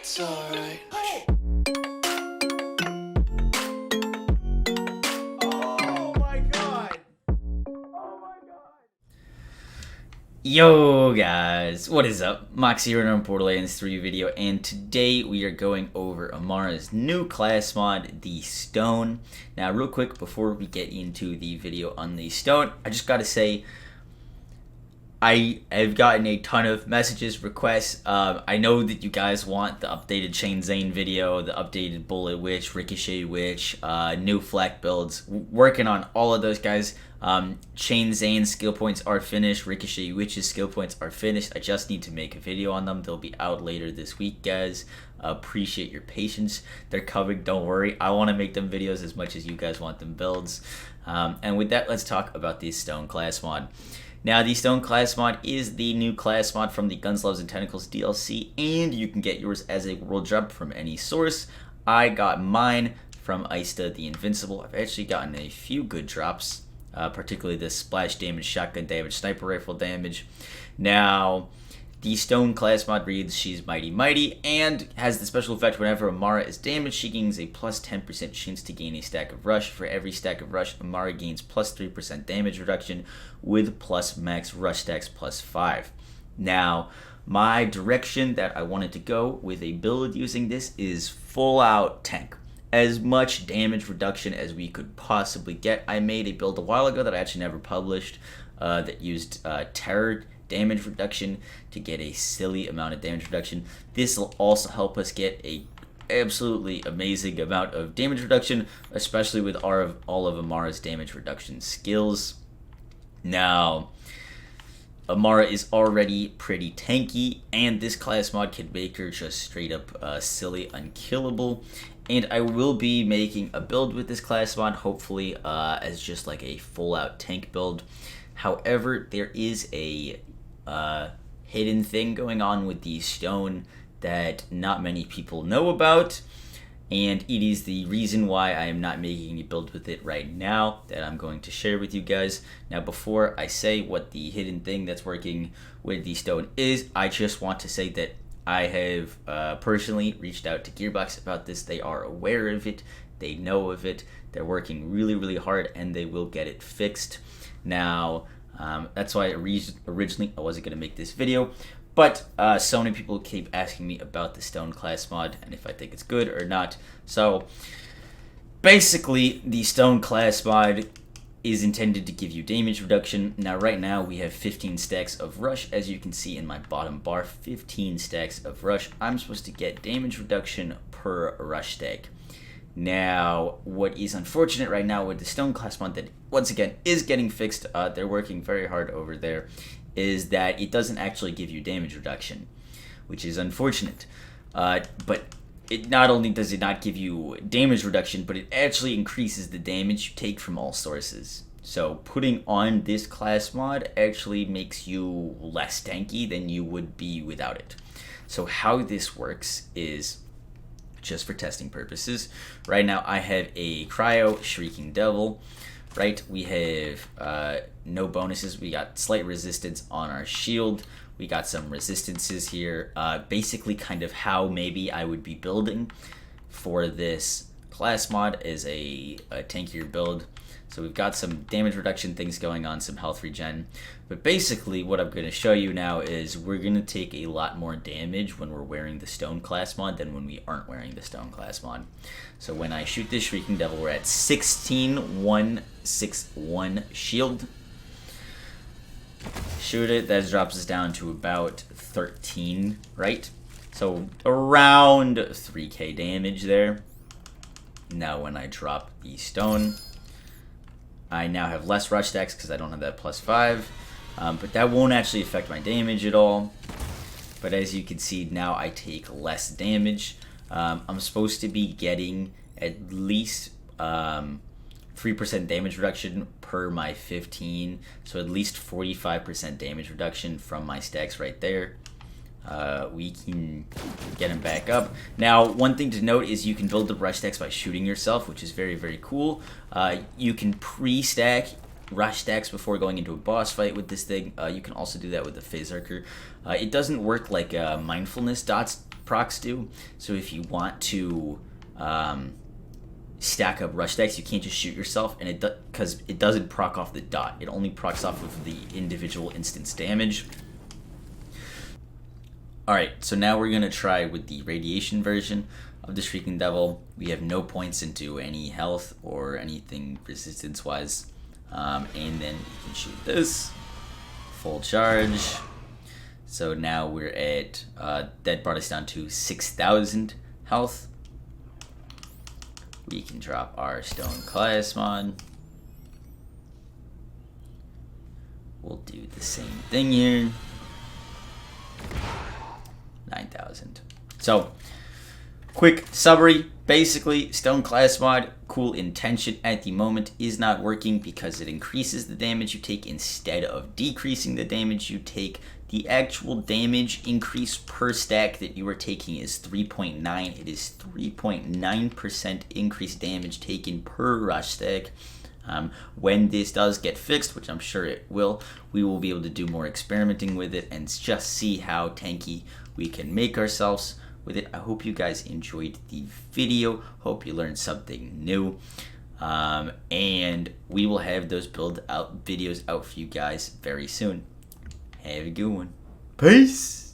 It's alright. Oh my god! Yo guys, what is up? Moxsy here on Borderlands 3 video, and today we are going over Amara's new class mod, the Stone. Now real quick before we get into the video on the Stone, I just gotta say I have gotten a ton of messages, requests. I know that you guys want the updated Zane video, the updated Bullet Witch, Ricochet Witch, new FL4K Builds. Working on all of those, guys. Zane's skill points are finished. Ricochet Witch's skill points are finished. I just need to make a video on them. They'll be out later this week, guys. Appreciate your patience. They're coming, don't worry. I want to make them videos as much as you guys want them builds. And with that, let's talk about the Stone class mod. Now, the Stone class mod is the new class mod from the Guns, Loves, and Tentacles DLC, and you can get yours as a world drop from any source. I got mine from Ista the Invincible. I've actually gotten a few good drops, particularly the splash damage, shotgun damage, sniper rifle damage. Now, the Stone class mod reads, she's mighty, and has the special effect whenever Amara is damaged, she gains a plus 10% chance to gain a stack of rush. For every stack of rush, Amara gains plus 3% damage reduction with plus max rush stacks plus 5. Now, my direction that I wanted to go with a build using this is full out tank. As much damage reduction as we could possibly get. I made a build a while ago that I actually never published that used terror damage reduction to get a silly amount of damage reduction. This will also help us get a absolutely amazing amount of damage reduction, especially with all of Amara's damage reduction skills. Now, Amara is already pretty tanky, and this class mod can make her just straight up silly unkillable. And I will be making a build with this class mod, hopefully as just like a full out tank build. However, there is a hidden thing going on with the Stone that not many people know about, and it is the reason why I am not making any build with it right now that I'm going to share with you guys. Now, before I say what the hidden thing that's working with the Stone is, I just want to say that I have personally reached out to Gearbox about this. They are aware of it, they know of it, they're working really hard, and they will get it fixed. Now, that's why originally I wasn't going to make this video, but so many people keep asking me about the Stone class mod and if I think it's good or not. So basically, the Stone class mod is intended to give you damage reduction. Now, right now we have 15 stacks of rush, as you can see in my bottom bar. 15 stacks of rush. I'm supposed to get damage reduction per rush stack. Now, what is unfortunate right now with the Stone class mod that, once again, is getting fixed, they're working very hard over there, is that it doesn't actually give you damage reduction, which is unfortunate. But it not only does it not give you damage reduction, but it actually increases the damage you take from all sources. So putting on this class mod actually makes you less tanky than you would be without it. So how this works is, just for testing purposes, right now I have a Cryo Shrieking Devil, right? We have no bonuses. We got slight resistance on our shield. We got some resistances here. Basically kind of how maybe I would be building for this class mod is a tankier build. So we've got some damage reduction things going on, some health regen. But basically what I'm going to show you now is we're going to take a lot more damage when we're wearing the Stone class mod than when we aren't wearing the Stone class mod. So when I shoot this Shrieking Devil, we're at 16,161 shield. Shoot it, that drops us down to about 13, right? So around 3k damage there. Now when I drop the Stone, I now have less rush stacks because I don't have that plus 5, but that won't actually affect my damage at all. But as you can see, now I take less damage. I'm supposed to be getting at least 3% damage reduction per my 15, so at least 45% damage reduction from my stacks right there. We can get him back up. Now, one thing to note is you can build the rush stacks by shooting yourself, which is very cool. You can pre-stack rush stacks before going into a boss fight with this thing. You can also do that with the Physiker. It doesn't work like mindfulness dots procs do. So if you want to stack up rush stacks, you can't just shoot yourself, and because it doesn't proc off the dot. It only procs off of the individual instance damage. Alright, so now we're going to try with the radiation version of the Shrieking Devil. We have no points into any health or anything resistance-wise. And then you can shoot this. Full charge. So now we're at, that brought us down to 6,000 health. We can drop our Stone Class Mod. We'll do the same thing here. 9,000. So, quick summary. Basically, Stone Class Mod, cool intention at the moment, is not working because it increases the damage you take instead of decreasing the damage you take. The actual damage increase per stack that you are taking is 3.9. It is 3.9% increased damage taken per rush stack. When this does get fixed, which I'm sure it will, we will be able to do more experimenting with it and just see how tanky we can make ourselves with it. I hope you guys enjoyed the video. Hope you learned something new. And we will have those build out videos out for you guys very soon. Have a good one. Peace.